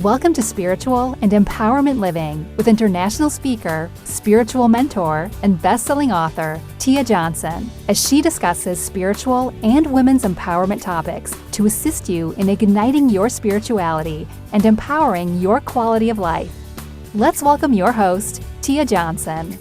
Welcome to Spiritual and Empowerment Living with international speaker, spiritual mentor, and best-selling author, Tia Johnson, as she discusses spiritual and women's empowerment topics to assist you in igniting your spirituality and empowering your quality of life. Let's welcome your host, Tia Johnson.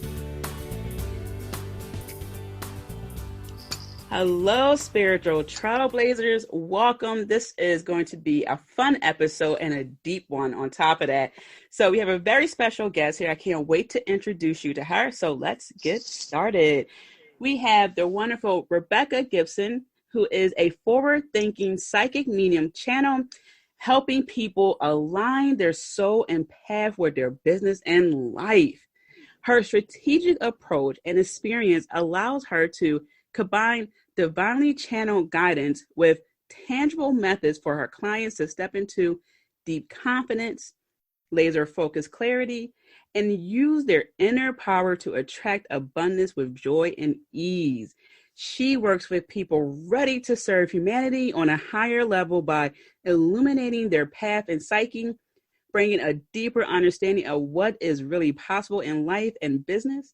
Hello, Spiritual Trailblazers. Welcome. This is going to be a fun episode and a deep one on top of that. So we have a very special guest here. I can't wait to introduce you to her. So let's get started. We have the wonderful Rebecca Gibson, who is a forward-thinking psychic medium channel, helping people align their soul and path with their business and life. Her strategic approach and experience allows her to combine divinely channeled guidance with tangible methods for her clients to step into deep confidence, laser-focused clarity, and use their inner power to attract abundance with joy and ease. She works with people ready to serve humanity on a higher level by illuminating their path and psyche, bringing a deeper understanding of what is really possible in life and business.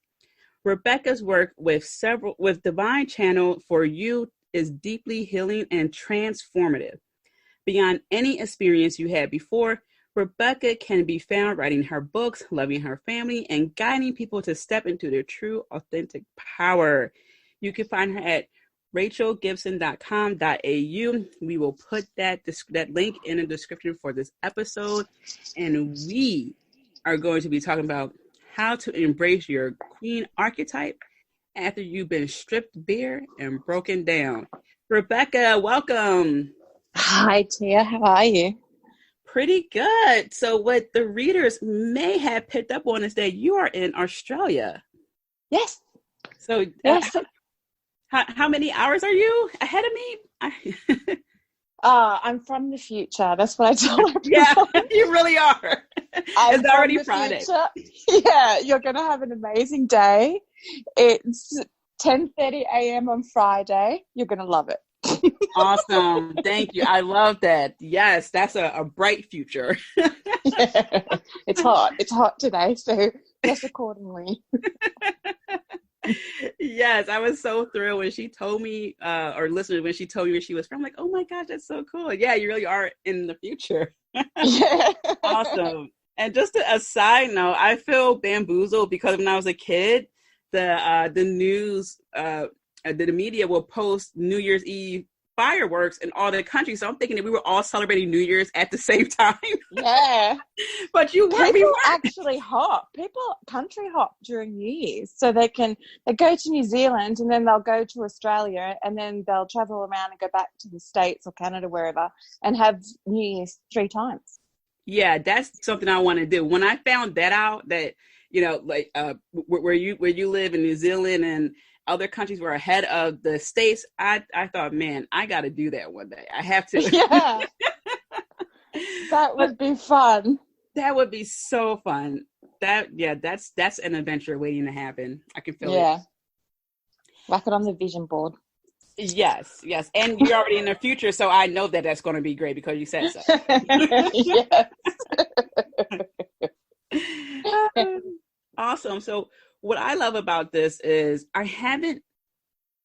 Rebecca's work with Divine Channel for you is deeply healing and transformative. Beyond any experience you had before, Rebecca can be found writing her books, loving her family, and guiding people to step into their true, authentic power. You can find her at rachelgibson.com.au. We will put that link in the description for this episode. And we are going to be talking about how to embrace your queen archetype after you've been stripped bare and broken down. Rebecca, welcome. Hi, Tia. How are you? Pretty good. So what the readers may have picked up on is that you are in Australia. Yes. So yes. How many hours are you ahead of me? I'm from the future. That's what I told everyone. Yeah, you really are. It's already Friday. Future. Yeah, you're going to have an amazing day. It's 10:30 a.m. on Friday. You're going to love it. Awesome. Thank you. I love that. Yes, that's a bright future. Yeah. It's hot. It's hot today, so dress accordingly. Yes, I was so thrilled when she told me, or listened when she told me where she was from. I'm like, oh my gosh, that's so cool. Yeah, you really are in the future. Yeah. Awesome. And just a side note, I feel bamboozled because when I was a kid, the news, the media will post New Year's Eve fireworks in all the countries. So I'm thinking that we were all celebrating New Year's at the same time. Yeah. But people actually hop. People country hop during New Year's. So they go to New Zealand and then they'll go to Australia and then they'll travel around and go back to the States or Canada, wherever, and have New Year's 3 times. Yeah, that's something I want to do. When I found that out, that, you know, like where you live in New Zealand and other countries were ahead of the States, I thought, man, I got to do that one day. I have to. Yeah. That would be fun. That would be so fun. That's an adventure waiting to happen. I can feel it. Yeah. Whack it on the vision board. Yes. And you're already in the future, so I know that that's going to be great because you said so. Yes. Awesome. So what I love about this is I haven't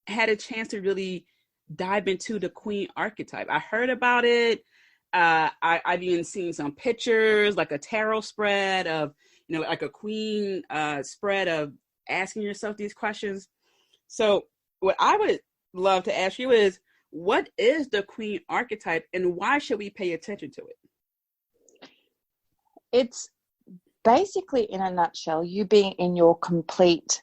had a chance to really dive into the queen archetype. I heard about it. I've even seen some pictures, like a tarot spread of, you know, like a queen spread of asking yourself these questions. So what I would love to ask you is, what is the queen archetype and why should we pay attention to it? It's basically, in a nutshell, you being in your complete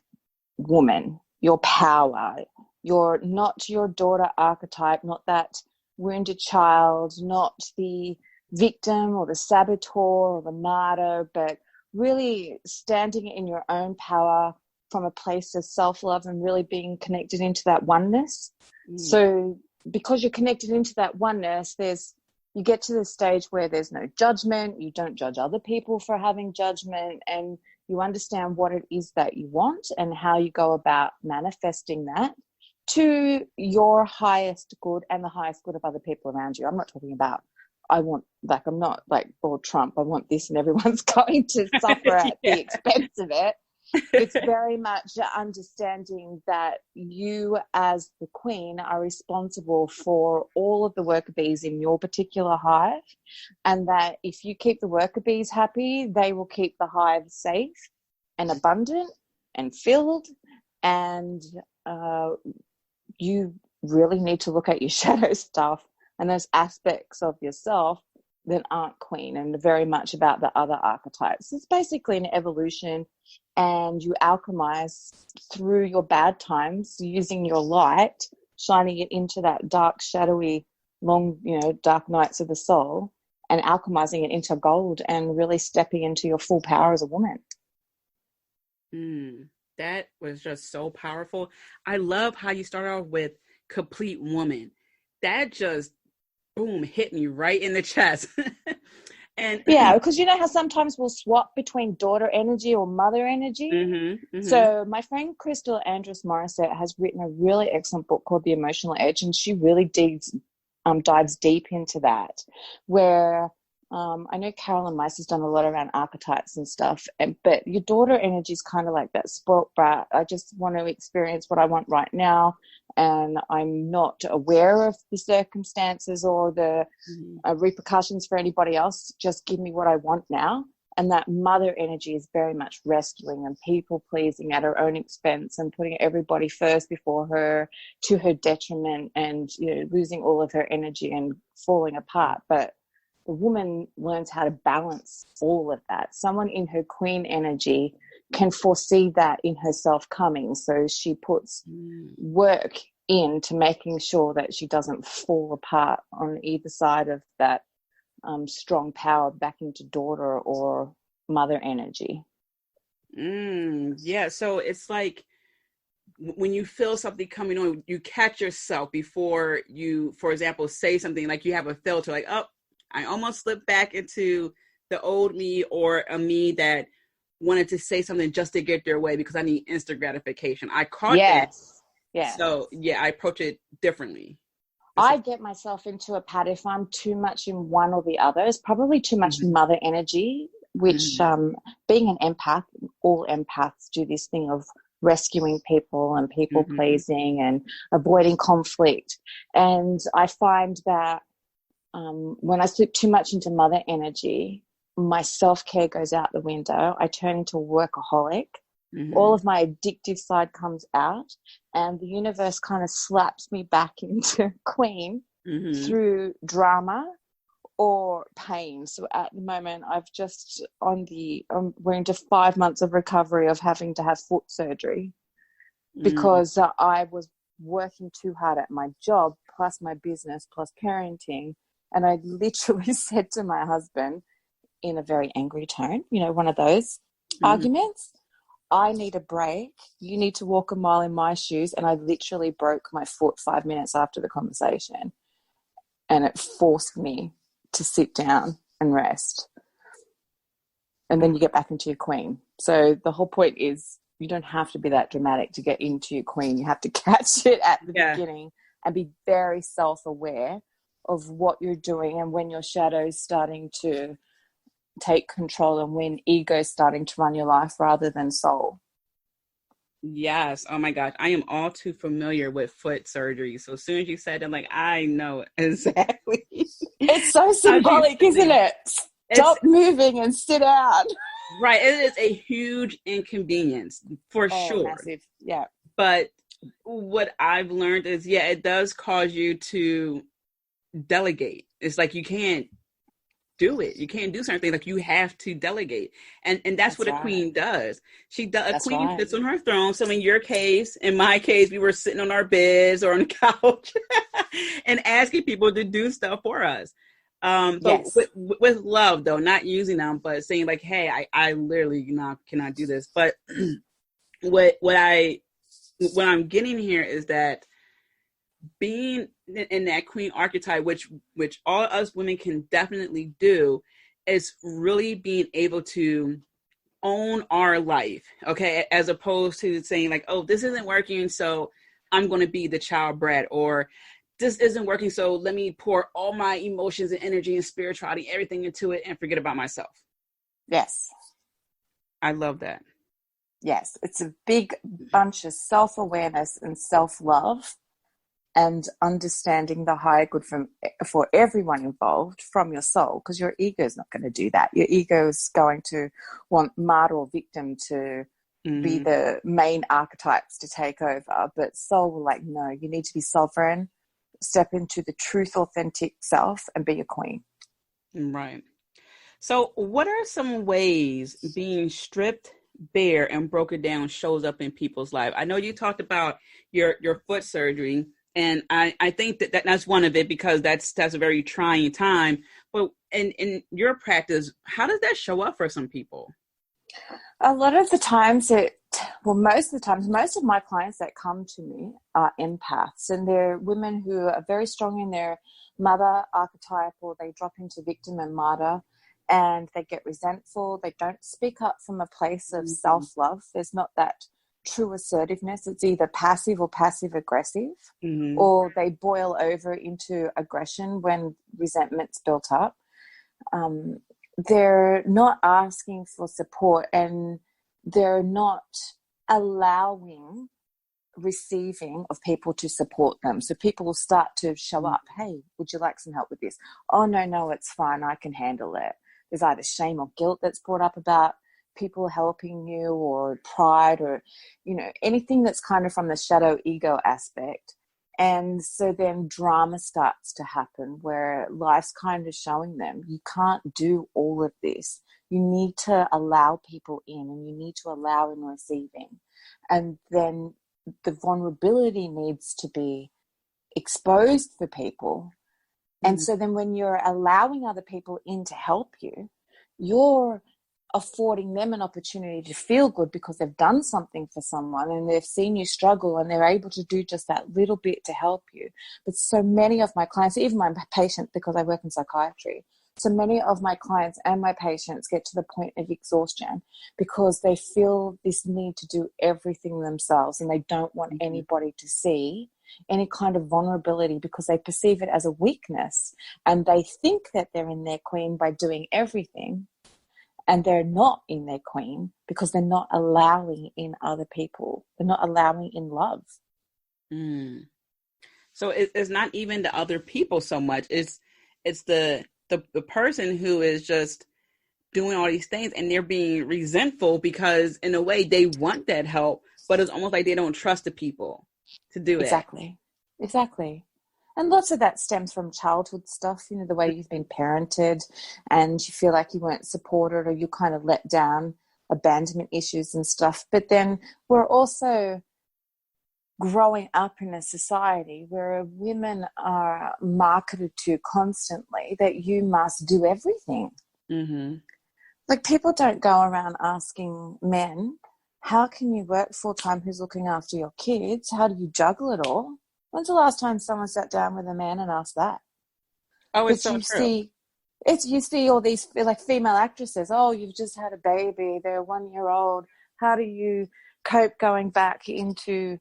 woman, your power. You're not your daughter archetype, not that wounded child, not the victim or the saboteur or the martyr, but really standing in your own power from a place of self-love and really being connected into that oneness. So because you're connected into that oneness, you get to the stage where there's no judgment, you don't judge other people for having judgment, and you understand what it is that you want and how you go about manifesting that to your highest good and the highest good of other people around you. I'm not talking about I want, like, I'm not like Donald Trump, I want this and everyone's going to suffer at the expense of it. It's very much understanding that you as the queen are responsible for all of the worker bees in your particular hive, and that if you keep the worker bees happy, they will keep the hive safe and abundant and filled. And you really need to look at your shadow stuff and those aspects of yourself that aren't queen, and very much about the other archetypes. It's basically an evolution, and you alchemize through your bad times using your light, shining it into that dark, shadowy, long, dark nights of the soul, and alchemizing it into gold and really stepping into your full power as a woman. That was just so powerful. I love how you started off with complete woman. That just boom, hit me right in the chest. And yeah, because you know how sometimes we'll swap between daughter energy or mother energy. So my friend Crystal Andrus Morissette has written a really excellent book called The Emotional Edge, and she really dives deep into that, where I know Carolyn Mice has done a lot around archetypes and stuff, but your daughter energy is kind of like that spoilt brat. I just want to experience what I want right now, and I'm not aware of the circumstances or the repercussions for anybody else. Just give me what I want now. And that mother energy is very much rescuing and people pleasing at her own expense and putting everybody first before her, to her detriment, and losing all of her energy and falling apart. But the woman learns how to balance all of that. Someone in her queen energy can foresee that in herself coming. So she puts work into making sure that she doesn't fall apart on either side of that strong power back into daughter or mother energy. Yeah. So it's like when you feel something coming on, you catch yourself before you, for example, say something, like you have a filter, like, oh, I almost slipped back into the old me, or a me that wanted to say something just to get their way because I need instant gratification. I caught that. Yes. So yeah, I approach it differently. I get myself into a pattern if I'm too much in one or the other. It's probably too much mother energy, which being an empath, all empaths do this thing of rescuing people and people pleasing and avoiding conflict. And I find that when I slip too much into mother energy, my self-care goes out the window. I turn into a workaholic. All of my addictive side comes out, and the universe kind of slaps me back into queen through drama or pain. So at the moment, I've just we're into 5 months of recovery of having to have foot surgery because I was working too hard at my job, plus my business, plus parenting. And I literally said to my husband in a very angry tone, one of those arguments, I need a break. You need to walk a mile in my shoes. And I literally broke my foot 5 minutes after the conversation. And it forced me to sit down and rest. And then you get back into your queen. So the whole point is you don't have to be that dramatic to get into your queen. You have to catch it at the beginning and be very self-aware of what you're doing and when your shadow's starting to take control and when ego's starting to run your life rather than soul. Yes. Oh my gosh. I am all too familiar with foot surgery. So as soon as you said, I'm like, I know exactly. It's so symbolic, isn't it? Stop moving and sit down. Right. It is a huge inconvenience for sure. Massive. Yeah. But what I've learned is, it does cause you to delegate. It's like you can't do it. You can't do certain things. Like you have to delegate, and that's what a queen does. A queen sits on her throne. So in my case, we were sitting on our beds or on the couch and asking people to do stuff for us. But with love, though, not using them, but saying like, "Hey, I literally cannot do this." But what I'm getting here is that being in that queen archetype, which all us women can definitely do, is really being able to own our life, okay, as opposed to saying like, oh, this isn't working, so I'm going to be the child brat, or this isn't working, so let me pour all my emotions and energy and spirituality, everything into it and forget about myself. Yes. I love that. Yes. It's a big bunch of self-awareness and self-love and understanding the higher good for everyone involved from your soul, because your ego is not going to do that. Your ego is going to want martyr or victim to be the main archetypes to take over, but soul will like, no, you need to be sovereign, step into the truth, authentic self, and be a queen. Right. So what are some ways being stripped bare and broken down shows up in people's life? I know you talked about your foot surgery, and I think that's one of it, because that's a very trying time. But in your practice, how does that show up for some people? A lot of the times most of my clients that come to me are empaths, and they're women who are very strong in their mother archetype, or they drop into victim and martyr, and they get resentful. They don't speak up from a place of self-love. There's not that true assertiveness. It's either passive or passive aggressive, or they boil over into aggression when resentment's built up. They're not asking for support, and they're not allowing receiving of people to support them. So people will start to show up. Hey, would you like some help with this? Oh, no, it's fine. I can handle it. There's either shame or guilt that's brought up about people helping you, or pride, or, anything that's kind of from the shadow ego aspect. And so then drama starts to happen, where life's kind of showing them, you can't do all of this. You need to allow people in, and you need to allow in receiving. And then the vulnerability needs to be exposed for people. And so then when you're allowing other people in to help you, you're affording them an opportunity to feel good because they've done something for someone and they've seen you struggle, and they're able to do just that little bit to help you. But so many of my clients, even my patients, because I work in psychiatry, so many of my clients and my patients get to the point of exhaustion because they feel this need to do everything themselves, and they don't want anybody to see any kind of vulnerability because they perceive it as a weakness, and they think that they're in their queen by doing everything. And they're not in their queen because they're not allowing in other people. They're not allowing in love. So it's not even the other people so much. It's the person who is just doing all these things, and they're being resentful because in a way they want that help, but it's almost like they don't trust the people to do it. Exactly. And lots of that stems from childhood stuff, the way you've been parented and you feel like you weren't supported, or you kind of let down, abandonment issues and stuff. But then we're also growing up in a society where women are marketed to constantly that you must do everything. Like, people don't go around asking men, how can you work full-time? Who's looking after your kids? How do you juggle it all? When's the last time someone sat down with a man and asked that? Oh, it's so true. You see all these like female actresses. Oh, you've just had a baby. They're 1 year old. How do you cope going back into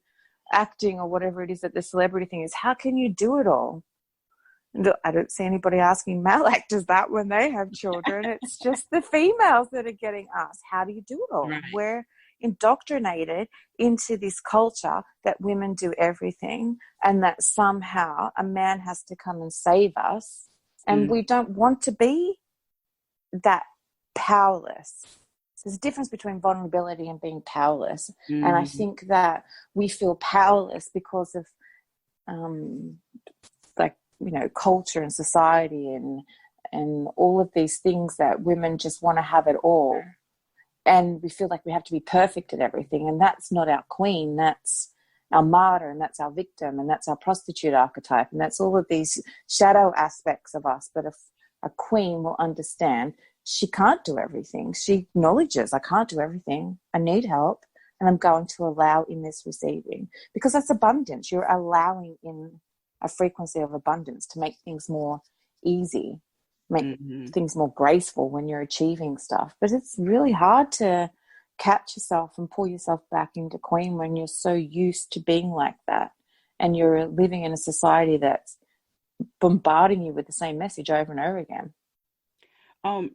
acting or whatever it is that the celebrity thing is? How can you do it all? I don't see anybody asking male actors that when they have children. It's just the females that are getting asked, how do you do it all? Right. We're indoctrinated into this culture that women do everything, and that somehow a man has to come and save us. And we don't want to be that powerless. There's a difference between vulnerability and being powerless. And I think that we feel powerless because of culture and society and all of these things, that women just want to have it all. And we feel like we have to be perfect at everything. And that's not our queen. That's our martyr, and that's our victim, and that's our prostitute archetype. And that's all of these shadow aspects of us. But if a queen will understand, she can't do everything. She acknowledges, I can't do everything. I need help. And I'm going to allow in this receiving, because that's abundance. You're allowing in a frequency of abundance to make things more easy, make things more graceful when you're achieving stuff. But it's really hard to catch yourself and pull yourself back into queen when you're so used to being like that. and you're living in a society that's bombarding you with the same message over and over again.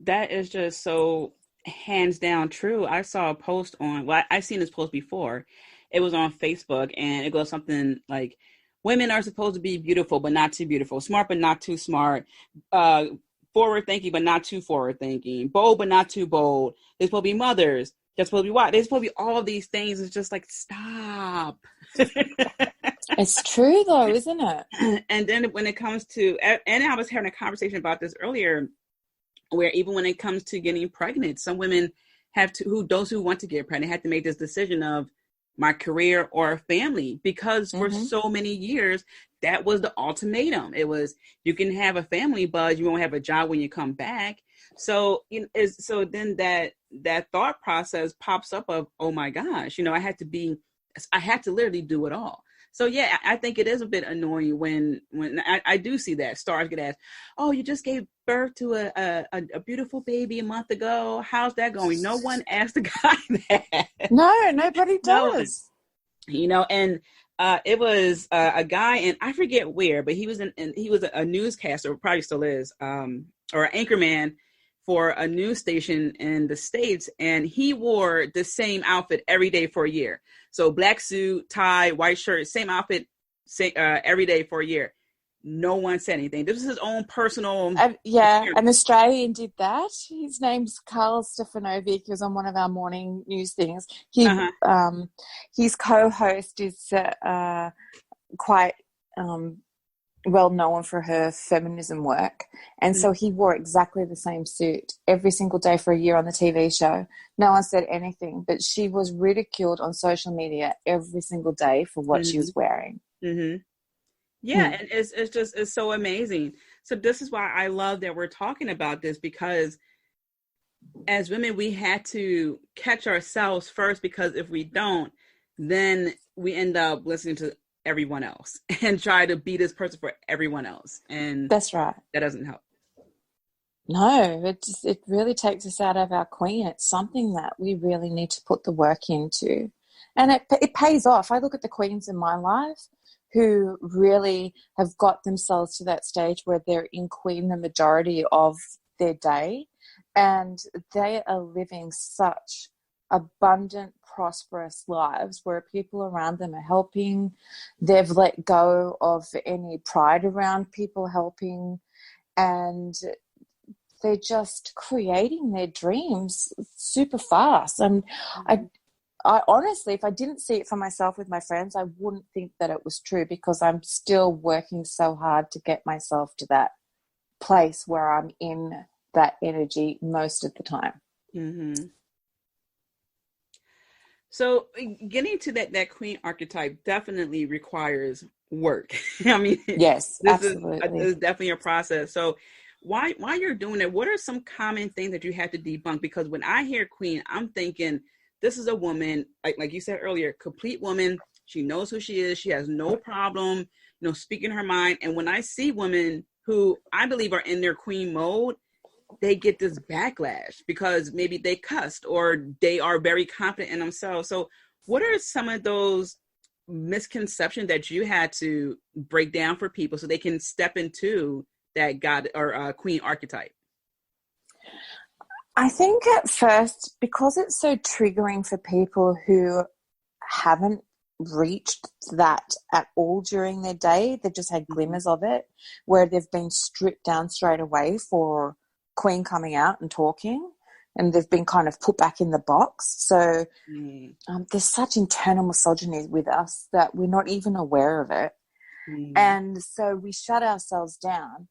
That is just so hands down true. I saw a post I've seen this post before. It was on Facebook, and it goes something like, women are supposed to be beautiful, but not too beautiful, smart, but not too smart, forward thinking, but not too forward thinking, bold, but not too bold. They're supposed to be mothers. They're supposed to be what? They're supposed to be all these things. It's just like, stop. It's true though, isn't it? And then when it comes to, and I was having a conversation about this earlier, where even when it comes to getting pregnant, some women those who want to get pregnant have to make this decision of my career or family, because for so many years, that was the ultimatum. It was, you can have a family, but you won't have a job when you come back. So, so then that thought process pops up of, oh my gosh, I had to literally do it all. So yeah, I think it is a bit annoying when I do see that stars get asked, oh, you just gave birth to a beautiful baby a month ago. How's that going? No one asked a guy that. No, nobody does. And it was a guy, and I forget where, but he was a newscaster, probably still is, or an anchorman for a news station in the States, and he wore the same outfit every day for a year. So black suit, tie, white shirt, same outfit, every day for a year. No one said anything. This was his own personal. An Australian did that. His name's Carl Stefanovic. He was on one of our morning news things. His co-host is quite well known for her feminism work, and so he wore exactly the same suit every single day for a year on the TV show. No one said anything, but she was ridiculed on social media every single day for what she was wearing. Yeah, and it's so amazing. So this is why I love that we're talking about this, because as women, we had to catch ourselves first, because if we don't, then we end up listening to everyone else and try to be this person for everyone else. And that's right. That doesn't help. No, it really takes us out of our queen. It's something that we really need to put the work into. And it pays off. I look at the queens in my life who really have got themselves to that stage where they're in queen the majority of their day, and they are living such abundant, prosperous lives where people around them are helping. They've let go of any pride around people helping, and they're just creating their dreams super fast. And I honestly, if I didn't see it for myself with my friends, I wouldn't think that it was true, because I'm still working so hard to get myself to that place where I'm in that energy most of the time. So getting to that queen archetype definitely requires work. I mean, yes, this absolutely. is definitely a process. So while you're doing it, what are some common things that you have to debunk? Because when I hear queen, I'm thinking, this is a woman, like you said earlier, complete woman. She knows who she is. She has no problem, speaking her mind. And when I see women who I believe are in their queen mode, they get this backlash because maybe they cussed or they are very confident in themselves. So what are some of those misconceptions that you had to break down for people so they can step into that God or queen archetype? I think at first, because it's so triggering for people who haven't reached that at all during their day, they've just had glimmers of it, where they've been stripped down straight away for queen coming out and talking, and they've been kind of put back in the box. So there's such internal misogyny with us that we're not even aware of it. And so we shut ourselves down.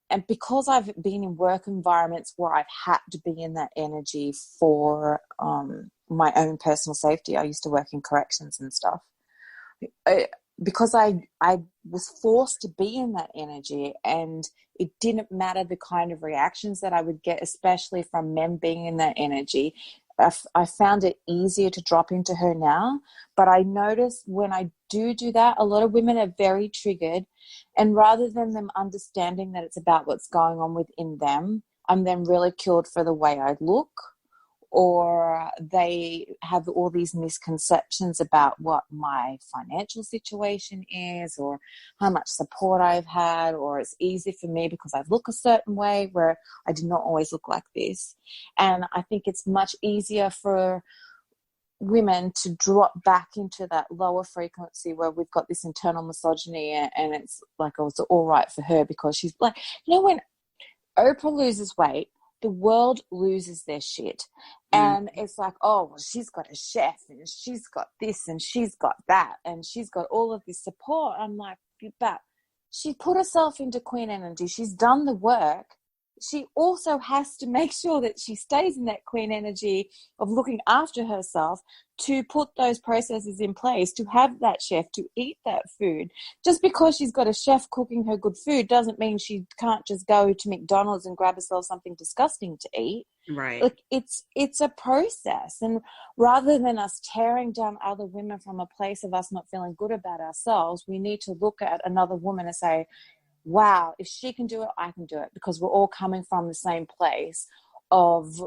And because I've been in work environments where I've had to be in that energy for my own personal safety, I used to work in corrections and stuff. Because I was forced to be in that energy, and it didn't matter the kind of reactions that I would get, especially from men being in that energy. I found it easier to drop into her now, but I noticed when I do that, a lot of women are very triggered, and rather than them understanding that it's about what's going on within them, I'm then ridiculed for the way I look or they have all these misconceptions about what my financial situation is, or how much support I've had, or it's easy for me because I look a certain way where I did not always look like this. And I think it's much easier for women to drop back into that lower frequency where we've got this internal misogyny, and it's like, oh, it's all right for her because she's like, when Oprah loses weight, the world loses their shit. And it's like, oh, well, she's got a chef and she's got this and she's got that and she's got all of this support. I'm like, but she put herself into queen energy. She's done the work. She also has to make sure that she stays in that queen energy of looking after herself, to put those processes in place, to have that chef, to eat that food. Just because she's got a chef cooking her good food doesn't mean she can't just go to McDonald's and grab herself something disgusting to eat. Right. Like, it's a process. And rather than us tearing down other women from a place of us not feeling good about ourselves, we need to look at another woman and say, wow, if she can do it, I can do it, because we're all coming from the same place of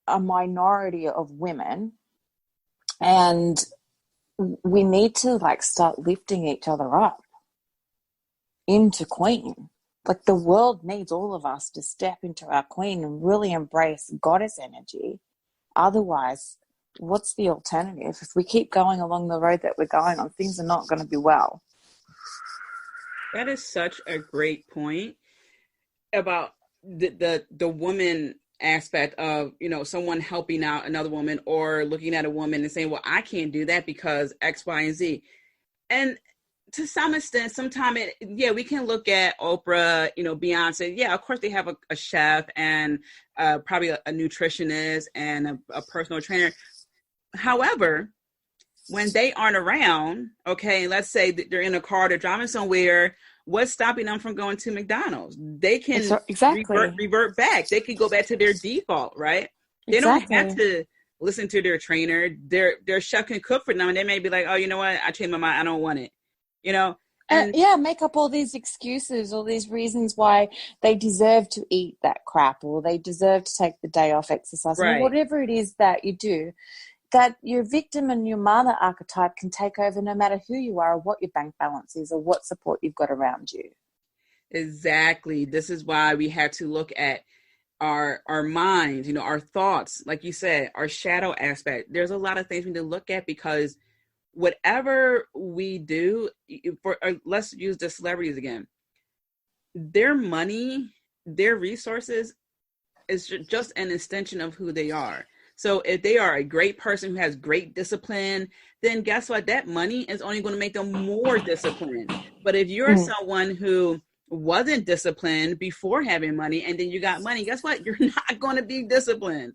a minority of women, and we need to start lifting each other up into queen. Like, the world needs all of us to step into our queen and really embrace goddess energy. Otherwise, what's the alternative? If we keep going along the road that we're going on, things are not going to be well. That is such a great point about the woman aspect of, someone helping out another woman, or looking at a woman and saying, well, I can't do that because X, Y, and Z. And to some extent, sometimes we can look at Oprah, Beyonce. Yeah, of course they have a chef and probably a nutritionist and a personal trainer. However, when they aren't around, okay, let's say that they're in a car, they're driving somewhere, what's stopping them from going to McDonald's? They can revert back. They can go back to their default, right? They don't have to listen to their trainer. Their chef can cook for them, and they may be like, oh, you know what? I changed my mind. I don't want it, And make up all these excuses, all these reasons why they deserve to eat that crap, or they deserve to take the day off exercise, right. Or whatever it is that you do. That your victim and your mother archetype can take over no matter who you are, or what your bank balance is, or what support you've got around you. Exactly. This is why we have to look at our minds, our thoughts, like you said, our shadow aspect. There's a lot of things we need to look at, because whatever we do, let's use the celebrities again, their money, their resources is just an extension of who they are. So if they are a great person who has great discipline, then guess what? That money is only going to make them more disciplined. But if you're someone who wasn't disciplined before having money, and then you got money, guess what? You're not going to be disciplined.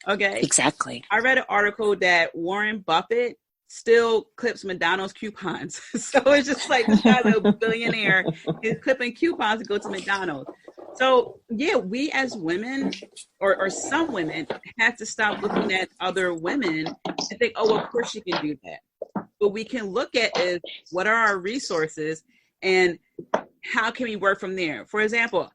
Okay? Exactly. I read an article that Warren Buffett still clips McDonald's coupons. So it's just like, this guy's a billionaire. He's clipping coupons to go to McDonald's. So yeah, we as women, or some women, have to stop looking at other women and think, oh, of course she can do that. What we can look at is, what are our resources and how can we work from there? For example,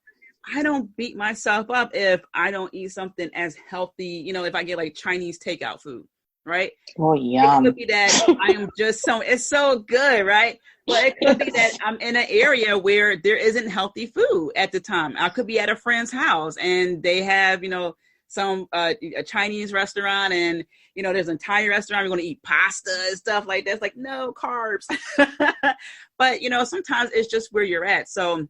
I don't beat myself up if I don't eat something as healthy, if I get like Chinese takeout food, right? Oh, yum. It could be that I am just it's so good, right? But it could be that I'm in an area where there isn't healthy food at the time. I could be at a friend's house and they have, some a Chinese restaurant, and there's an Italian restaurant. We're going to eat pasta and stuff like that. It's like, no carbs. But sometimes it's just where you're at. So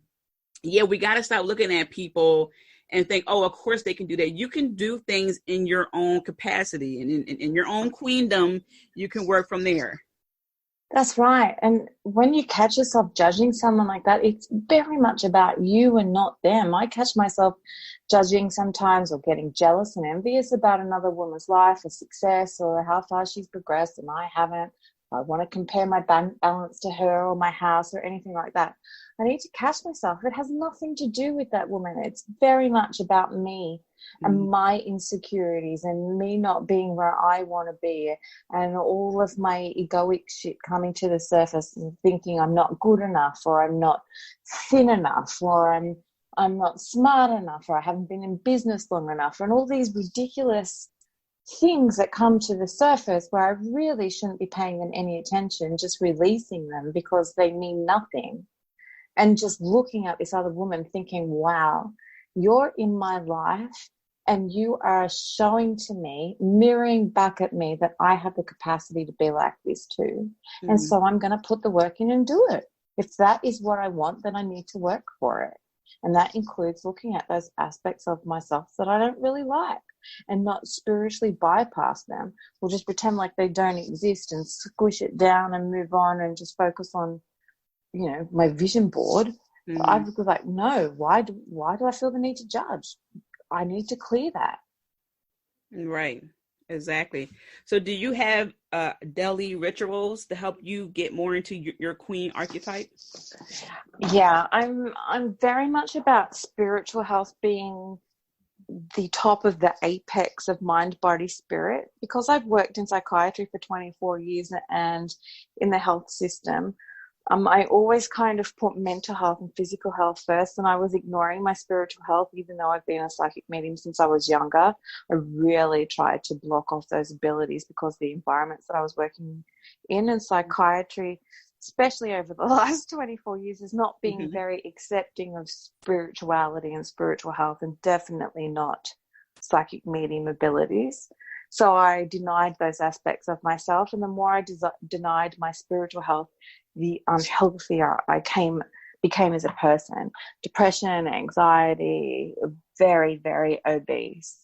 yeah, we got to stop looking at people and think, oh, of course they can do that. You can do things in your own capacity, and in your own queendom, you can work from there. That's right. And when you catch yourself judging someone like that, it's very much about you and not them. I catch myself judging sometimes, or getting jealous and envious about another woman's life or success, or how far she's progressed and I haven't. I want to compare my bank balance to her, or my house, or anything like that. I need to catch myself. It has nothing to do with that woman. It's very much about me and my insecurities, and me not being where I want to be, and all of my egoic shit coming to the surface, and thinking I'm not good enough, or I'm not thin enough, or I'm not smart enough, or I haven't been in business long enough, and all these ridiculous things that come to the surface where I really shouldn't be paying them any attention, just releasing them because they mean nothing. And just looking at this other woman thinking, wow, you're in my life and you are showing to me, mirroring back at me that I have the capacity to be like this too. Mm-hmm. And so I'm going to put the work in and do it. If that is what I want, then I need to work for it. And that includes looking at those aspects of myself that I don't really like and not spiritually bypass them or just pretend like they don't exist and squish it down and move on and just focus on, you know, my vision board. Mm-hmm. I was like, no, why do I feel the need to judge? I need to clear that. Right. Exactly. So do you have daily rituals to help you get more into your queen archetype? Yeah, I'm very much about spiritual health being the top of the apex of mind, body, spirit, because I've worked in psychiatry for 24 years and in the health system. I always kind of put mental health and physical health first, and I was ignoring my spiritual health, even though I've been a psychic medium since I was younger. I really tried to block off those abilities because the environments that I was working in psychiatry, especially over the last 24 years, has not been mm-hmm. very accepting of spirituality and spiritual health, and definitely not psychic medium abilities. So I denied those aspects of myself, and the more I denied my spiritual health, the unhealthier I became as a person. Depression, anxiety, very, very obese.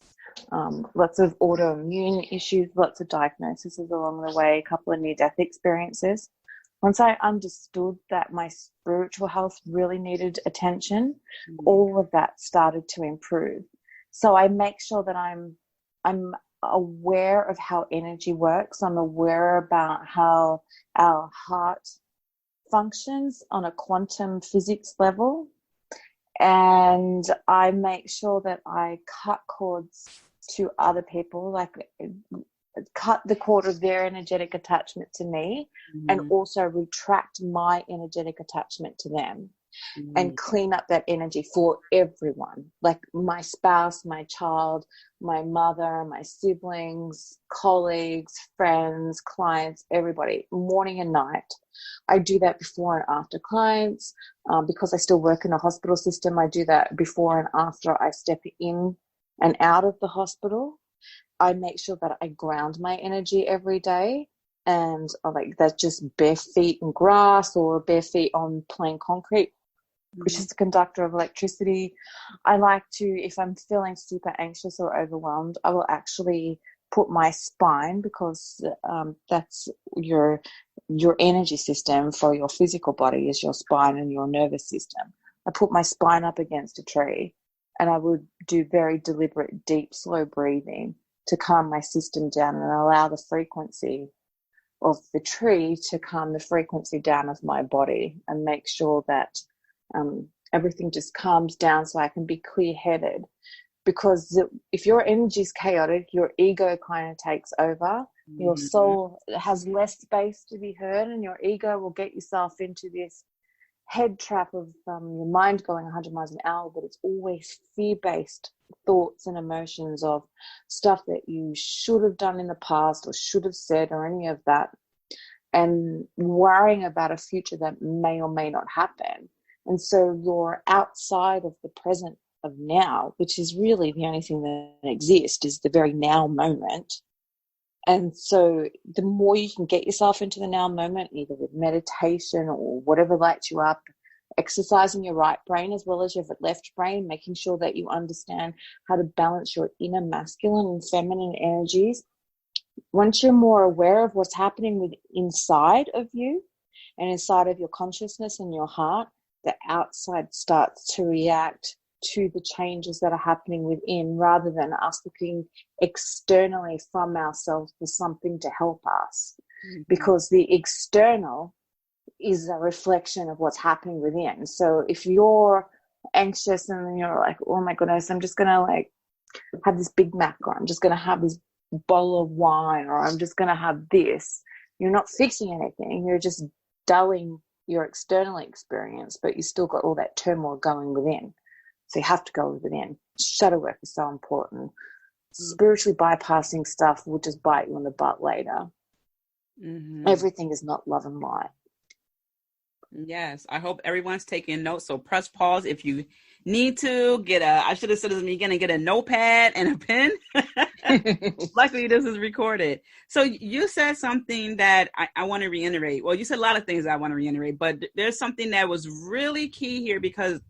Lots of autoimmune issues, lots of diagnoses along the way, a couple of near-death experiences. Once I understood that my spiritual health really needed attention, all of that started to improve. So I make sure that I'm aware of how energy works. I'm aware about how our heart functions on a quantum physics level. And I make sure that I cut cords to other people, like cut the cord of their energetic attachment to me, mm-hmm. and also retract my energetic attachment to them, mm-hmm. and clean up that energy for everyone, like my spouse, my child, my mother, my siblings, colleagues, friends, clients, everybody, morning and night. I do that before and after clients. Because I still work in a hospital system, I do that before and after I step in and out of the hospital. I make sure that I ground my energy every day, and like that's just bare feet in grass or bare feet on plain concrete, which is the conductor of electricity. I like to, if I'm feeling super anxious or overwhelmed, I will actually put my spine, because that's your energy system for your physical body is your spine and your nervous system. I put my spine up against a tree, and I would do very deliberate, deep, slow breathing to calm my system down and allow the frequency of the tree to calm the frequency down of my body, and make sure that everything just calms down so I can be clear-headed. Because if your energy is chaotic, your ego kind of takes over. Your soul has less space to be heard, and your ego will get yourself into this head trap of your mind going 100 miles an hour, but it's always fear-based thoughts and emotions of stuff that you should have done in the past or should have said or any of that, and worrying about a future that may or may not happen. And so you're outside of the present of now, which is really the only thing that exists, is the very now moment. And so the more you can get yourself into the now moment, either with meditation or whatever lights you up, exercising your right brain as well as your left brain, making sure that you understand how to balance your inner masculine and feminine energies. Once you're more aware of what's happening inside of you and inside of your consciousness and your heart, the outside starts to react to the changes that are happening within, rather than us looking externally from ourselves for something to help us. Mm-hmm. Because the external is a reflection of what's happening within. So if you're anxious and you're like, oh my goodness, I'm just going to like have this Big Mac, or I'm just going to have this bowl of wine, or I'm just going to have this, you're not fixing anything. You're just dulling your external experience, but you still got all that turmoil going within. So you have to go within. Shadow work is so important. Spiritually bypassing stuff will just bite you in the butt later. Everything is not love and light. Yes, I hope everyone's taking notes. So press pause if you need to. I should have said this in the beginning, get a notepad and a pen. Luckily, this is recorded. So you said something that I want to reiterate. Well, you said a lot of things I want to reiterate, but there's something that was really key here, because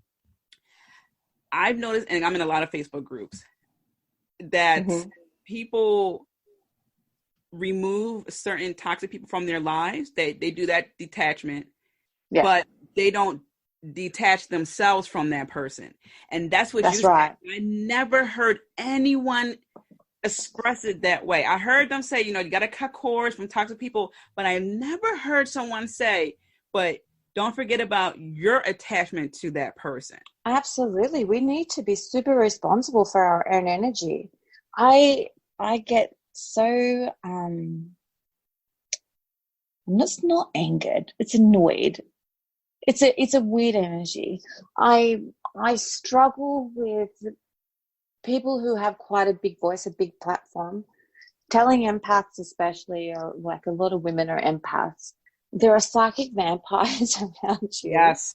I've noticed, and I'm in a lot of Facebook groups, that people remove certain toxic people from their lives. They do that detachment, but they don't detach themselves from that person. And that's what you said. I never heard anyone express it that way. I heard them say, you got to cut cords from toxic people, but I never heard someone say, but don't forget about your attachment to that person. Absolutely. We need to be super responsible for our own energy. I get so I'm just not angered. It's annoyed. It's a weird energy. I struggle with people who have quite a big voice, a big platform, telling empaths especially, or like a lot of women are empaths. There are psychic vampires around you. Yes.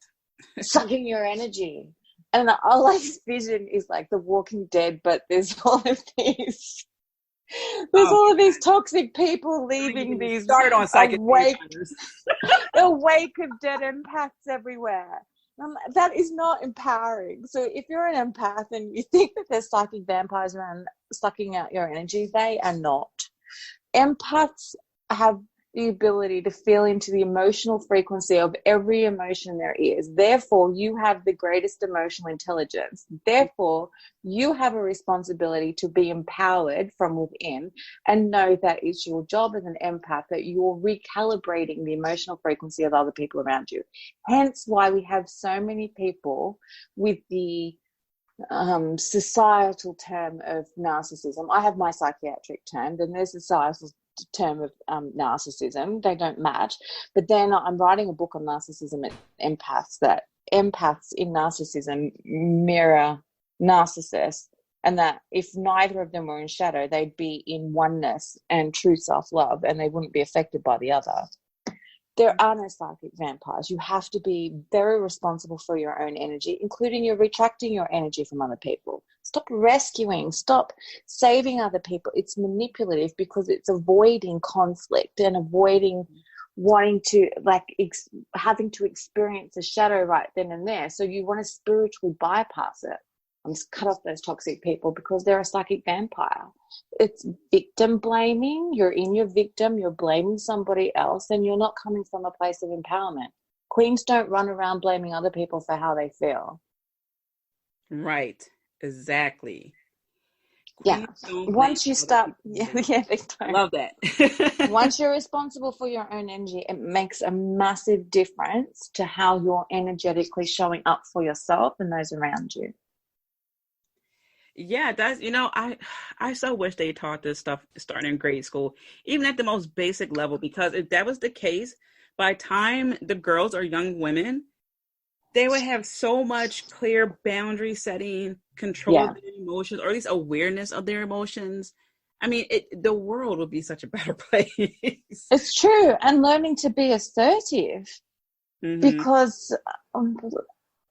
Sucking your energy. And all I vision is like The Walking Dead, but there's all of these all of these toxic people leaving these started on psychic a wake of dead empaths everywhere. That is not empowering. So if you're an empath and you think that there's psychic vampires around sucking out your energy, they are not. Empaths have the ability to feel into the emotional frequency of every emotion there is. Therefore, you have the greatest emotional intelligence. Therefore, you have a responsibility to be empowered from within and know that it's your job as an empath that you're recalibrating the emotional frequency of other people around you. Hence why we have so many people with the societal term of narcissism. I have my psychiatric term, then there's the societal term of narcissism. They don't match. But then I'm writing a book on narcissism and empaths, that empaths in narcissism mirror narcissists, and that if neither of them were in shadow, they'd be in oneness and true self-love, and they wouldn't be affected by the other. There are no psychic vampires. You have to be very responsible for your own energy, including your retracting your energy from other people. Stop rescuing. Stop saving other people. It's manipulative because it's avoiding conflict and avoiding wanting to, having to experience a shadow right then and there. So you want to spiritually bypass it. Just cut off those toxic people because they're a psychic vampire. It's victim blaming. You're in your victim. You're blaming somebody else, and you're not coming from a place of empowerment. Queens don't run around blaming other people for how they feel. Right. Exactly. Once you start, they don't. I love that. Once you're responsible for your own energy, it makes a massive difference to how you're energetically showing up for yourself and those around you. Yeah, that's, I so wish they taught this stuff starting in grade school, even at the most basic level, because if that was the case, by the time the girls are young women, they would have so much clear boundary setting, control of their emotions, or at least awareness of their emotions. I mean, the world would be such a better place. It's true. And learning to be assertive, because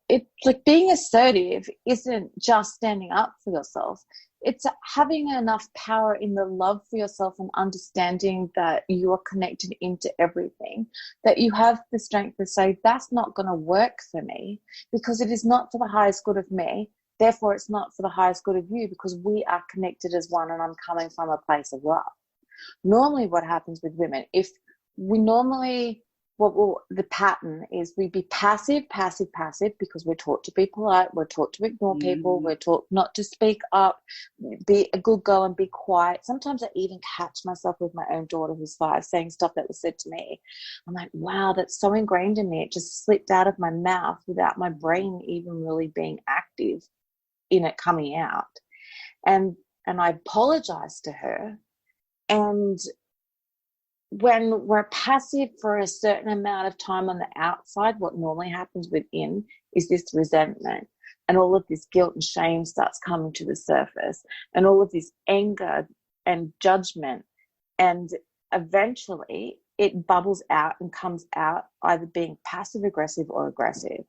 it's like being assertive isn't just standing up for yourself. It's having enough power in the love for yourself and understanding that you are connected into everything, that you have the strength to say, that's not going to work for me because it is not for the highest good of me. Therefore, it's not for the highest good of you because we are connected as one and I'm coming from a place of love. Normally what happens with women, if we normally... the pattern is we be passive because we're taught to be polite, we're taught to ignore people, we're taught not to speak up, be a good girl and be quiet. Sometimes I even catch myself with my own daughter who's 5 saying stuff that was said to me. I'm like, wow, that's so ingrained in me. It just slipped out of my mouth without my brain even really being active in it coming out. And I apologized to her, and when we're passive for a certain amount of time on the outside, what normally happens within is this resentment, and all of this guilt and shame starts coming to the surface, and all of this anger and judgment, and eventually it bubbles out and comes out either being passive aggressive or aggressive.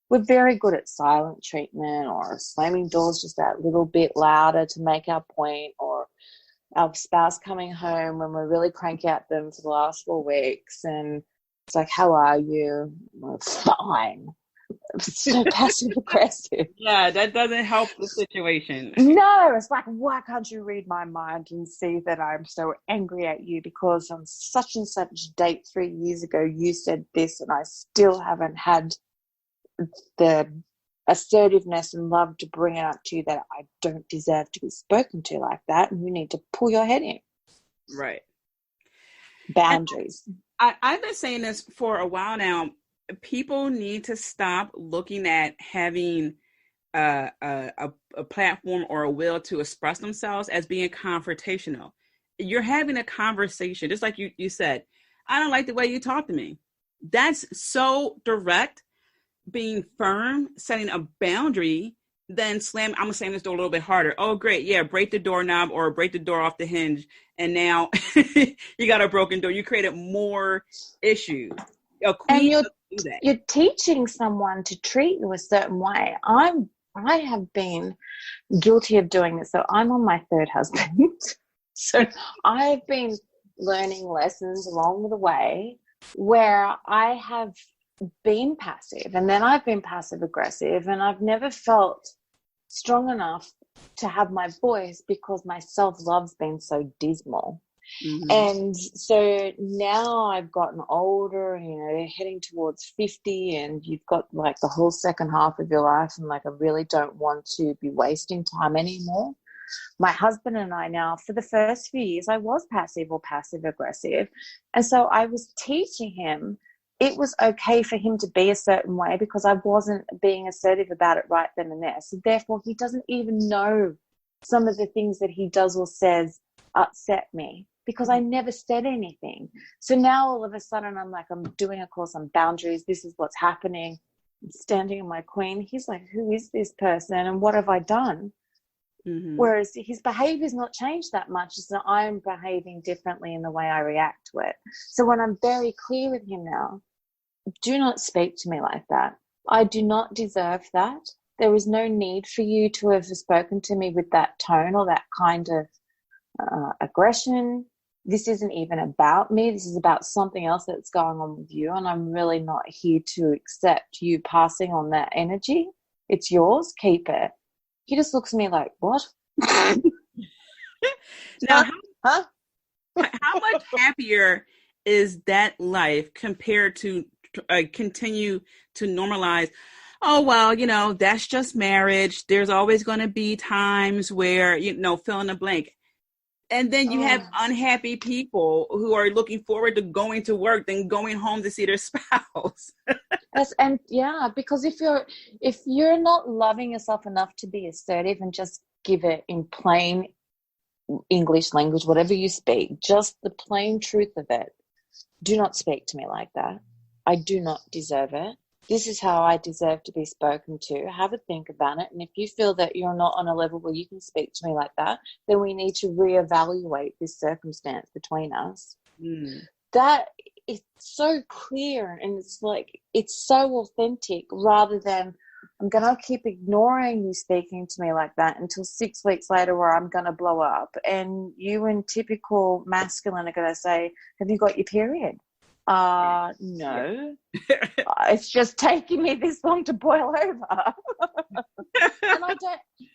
We're very good at silent treatment or slamming doors just that little bit louder to make our point, or our spouse coming home when we're really cranky at them for the last 4 weeks, and it's like, how are you? Well, fine. It's so passive aggressive. Yeah, that doesn't help the situation. No, it's like, why can't you read my mind and see that I'm so angry at you because on such and such date 3 years ago you said this, and I still haven't had the assertiveness and love to bring it up to you that I don't deserve to be spoken to like that, and you need to pull your head in. Right. Boundaries. I've been saying this for a while now. People need to stop looking at having a platform or a will to express themselves as being confrontational. You're having a conversation, just like you said, I don't like the way you talk to me. That's so direct. Being firm, setting a boundary, then I'm gonna slam this door a little bit harder. Oh, great. Yeah. Break the doorknob or break the door off the hinge. And now you got a broken door. You created more issues. A queen doesn't do that. You're teaching someone to treat you a certain way. I have been guilty of doing this. So I'm on my 3rd husband. So I've been learning lessons along the way where I have been passive, and then I've been passive aggressive, and I've never felt strong enough to have my voice because my self-love's been so dismal. Mm-hmm. And so now I've gotten older, heading towards 50, and you've got like the whole second half of your life, and like I really don't want to be wasting time anymore. My husband and I now, for the first few years, I was passive or passive aggressive, and so I was teaching him it was okay for him to be a certain way because I wasn't being assertive about it right then and there. So therefore, he doesn't even know some of the things that he does or says upset me because I never said anything. So now all of a sudden I'm like, I'm doing a course on boundaries. This is what's happening. I'm standing in my queen. He's like, who is this person and what have I done? Mm-hmm. Whereas his behavior's not changed that much. It's that I'm behaving differently in the way I react to it. So when I'm very clear with him now, do not speak to me like that. I do not deserve that. There is no need for you to have spoken to me with that tone or that kind of aggression. This isn't even about me. This is about something else that's going on with you, and I'm really not here to accept you passing on that energy. It's yours. Keep it. He just looks at me like, what? Now, how much happier is that life compared to continue to normalize, oh, well, that's just marriage. There's always going to be times where, fill in the blank. And then you have unhappy people who are looking forward to going to work than going home to see their spouse. Because if you're not loving yourself enough to be assertive and just give it in plain English language, whatever you speak, just the plain truth of it, do not speak to me like that. I do not deserve it. This is how I deserve to be spoken to. Have a think about it. And if you feel that you're not on a level where you can speak to me like that, then we need to reevaluate this circumstance between us. Mm. That is so clear, and it's like, it's so authentic, rather than I'm going to keep ignoring you speaking to me like that until 6 weeks later where I'm going to blow up. And you in typical masculine are going to say, have you got your period? No. It's just taking me this long to boil over.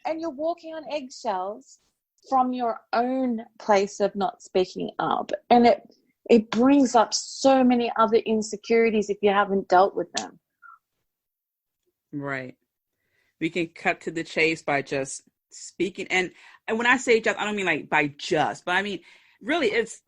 And you're walking on eggshells from your own place of not speaking up. And it brings up so many other insecurities if you haven't dealt with them. Right. We can cut to the chase by just speaking. And when I say just, I don't mean like by just, but I mean, really it's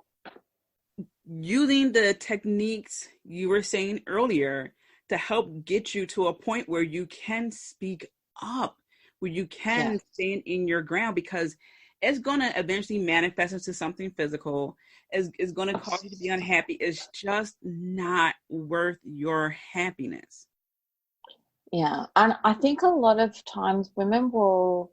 using the techniques you were saying earlier to help get you to a point where you can speak up, where you can stand in your ground. Because it's going to eventually manifest into something physical. It's going to cause you to be unhappy. It's just not worth your happiness. Yeah. And I think a lot of times women will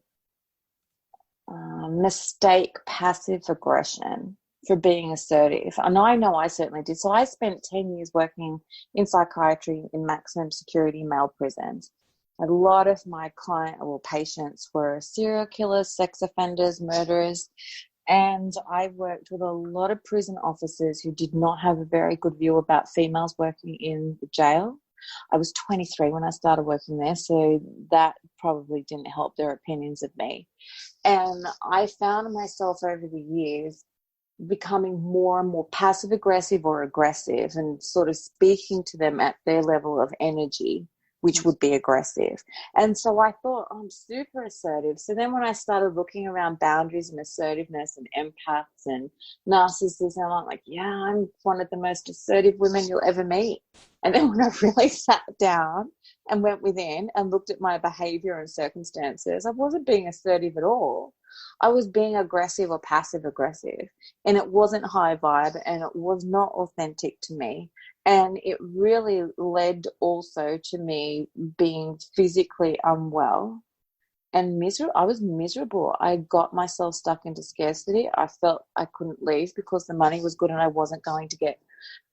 mistake passive aggression for being assertive. And I know I certainly did. So I spent 10 years working in psychiatry in maximum security male prisons. A lot of my patients were serial killers, sex offenders, murderers. And I worked with a lot of prison officers who did not have a very good view about females working in the jail. I was 23 when I started working there, so that probably didn't help their opinions of me. And I found myself over the years becoming more and more passive aggressive or aggressive and sort of speaking to them at their level of energy, which would be aggressive. And so I thought, I'm super assertive. So then when I started looking around boundaries and assertiveness and empaths and narcissism, I'm like, yeah, I'm one of the most assertive women you'll ever meet. And then when I really sat down and went within and looked at my behavior and circumstances, I wasn't being assertive at all. I was being aggressive or passive aggressive, and it wasn't high vibe and it was not authentic to me. And it really led also to me being physically unwell and miserable. I was miserable. I got myself stuck into scarcity. I felt I couldn't leave because the money was good and I wasn't going to get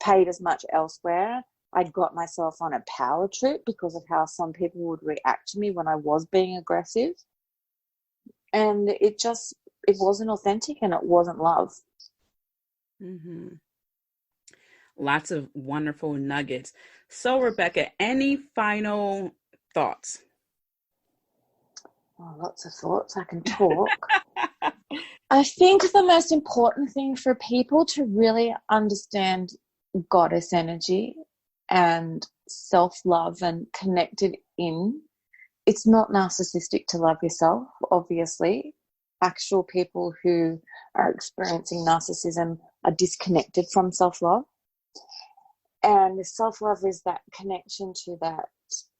paid as much elsewhere. I'd got myself on a power trip because of how some people would react to me when I was being aggressive. And it wasn't authentic and it wasn't love. Mm-hmm. Lots of wonderful nuggets. So, Rebecca, any final thoughts? Oh, lots of thoughts. I can talk. I think the most important thing for people to really understand goddess energy and self-love and connected in, it's not narcissistic to love yourself, obviously. Actual people who are experiencing narcissism are disconnected from self-love. And self-love is that connection to that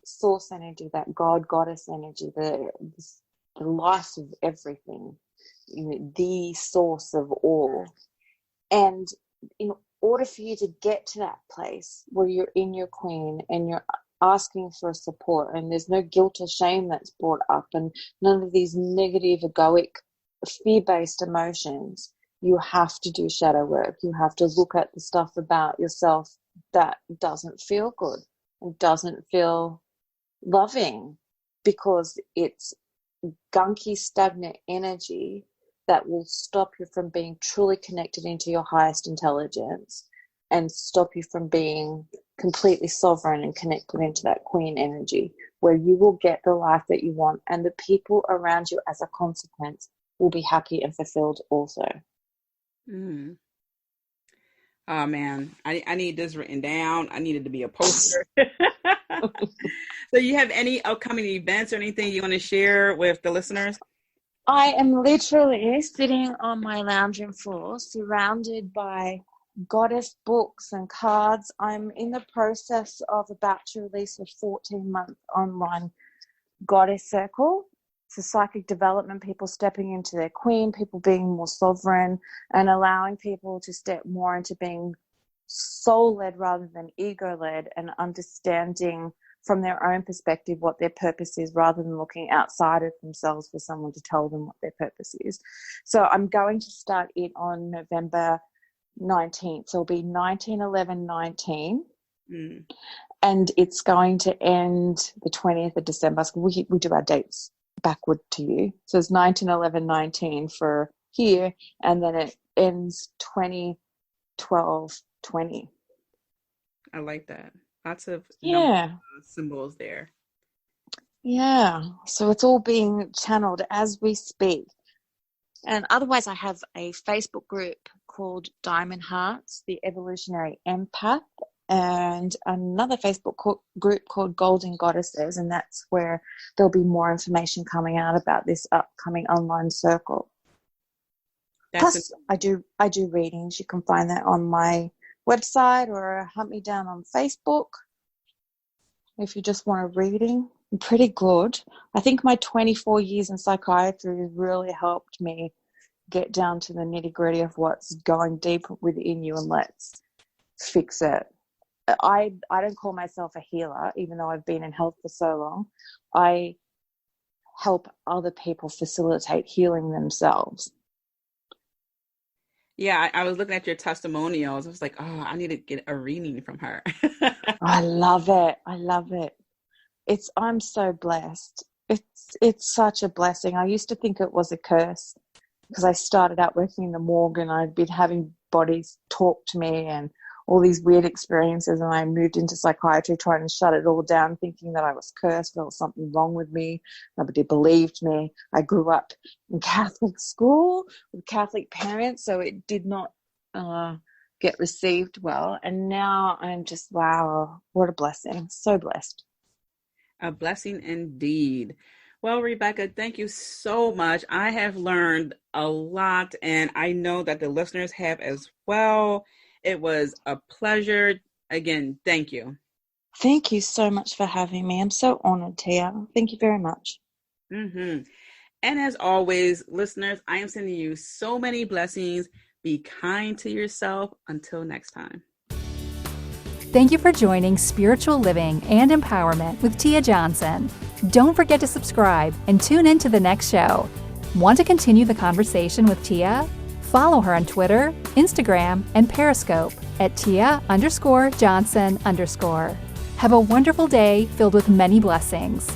source energy, that goddess energy, the life of everything, the source of all. And in order for you to get to that place where you're in your queen and you're asking for support and there's no guilt or shame that's brought up and none of these negative, egoic, fear-based emotions, you have to do shadow work. You have to look at the stuff about yourself that doesn't feel good and doesn't feel loving because it's gunky, stagnant energy that will stop you from being truly connected into your highest intelligence and stop you from being completely sovereign and connected into that queen energy where you will get the life that you want and the people around you as a consequence will be happy and fulfilled also. Mm. Oh man, I need this written down. I need it to be a poster. So you have any upcoming events or anything you want to share with the listeners? I am literally sitting on my lounging floor surrounded by goddess books and cards. I'm in the process of about to release a 14-month online goddess circle. It's a psychic development, people stepping into their queen, people being more sovereign and allowing people to step more into being soul-led rather than ego-led and understanding from their own perspective what their purpose is rather than looking outside of themselves for someone to tell them what their purpose is. So I'm going to start it on November 19th. So it'll be 19/11/19. And it's going to end the 20th of December. So we do our dates backward to you. So it's 19/11/19 for here, and then it ends 20/12/20. I like that. Lots of symbols there. Yeah. So it's all being channeled as we speak. And otherwise, I have a Facebook group called Diamond Hearts, the Evolutionary Empath, and another Facebook group called Golden Goddesses, and that's where there'll be more information coming out about this upcoming online circle. Plus, I do readings. You can find that on my website or hunt me down on Facebook if you just want a reading. I'm pretty good. I think my 24 years in psychiatry has really helped me get down to the nitty-gritty of what's going deep within you and let's fix it. I don't call myself a healer, even though I've been in health for so long. I help other people facilitate healing themselves. Yeah, I was looking at your testimonials. I was like, oh, I need to get a reading from her. I love it. I love it. I'm so blessed. It's such a blessing. I used to think it was a curse because I started out working in the morgue and I'd been having bodies talk to me and all these weird experiences, and I moved into psychiatry trying to shut it all down, thinking that I was cursed, there was something wrong with me, nobody believed me. I grew up in Catholic school with Catholic parents, so it did not get received well, and now I'm just, wow, what a blessing. So blessed. A blessing indeed. Well, Rebecca, thank you so much. I have learned a lot, and I know that the listeners have as well. It was a pleasure. Again, thank you. Thank you so much for having me. I'm so honored, Tia. Thank you very much. Mm-hmm. And as always, listeners, I am sending you so many blessings. Be kind to yourself. Until next time. Thank you for joining Spiritual Living and Empowerment with Tia Johnson. Don't forget to subscribe and tune in to the next show. Want to continue the conversation with Tia? Follow her on Twitter, Instagram, and Periscope at Tia_Johnson_. Have a wonderful day filled with many blessings.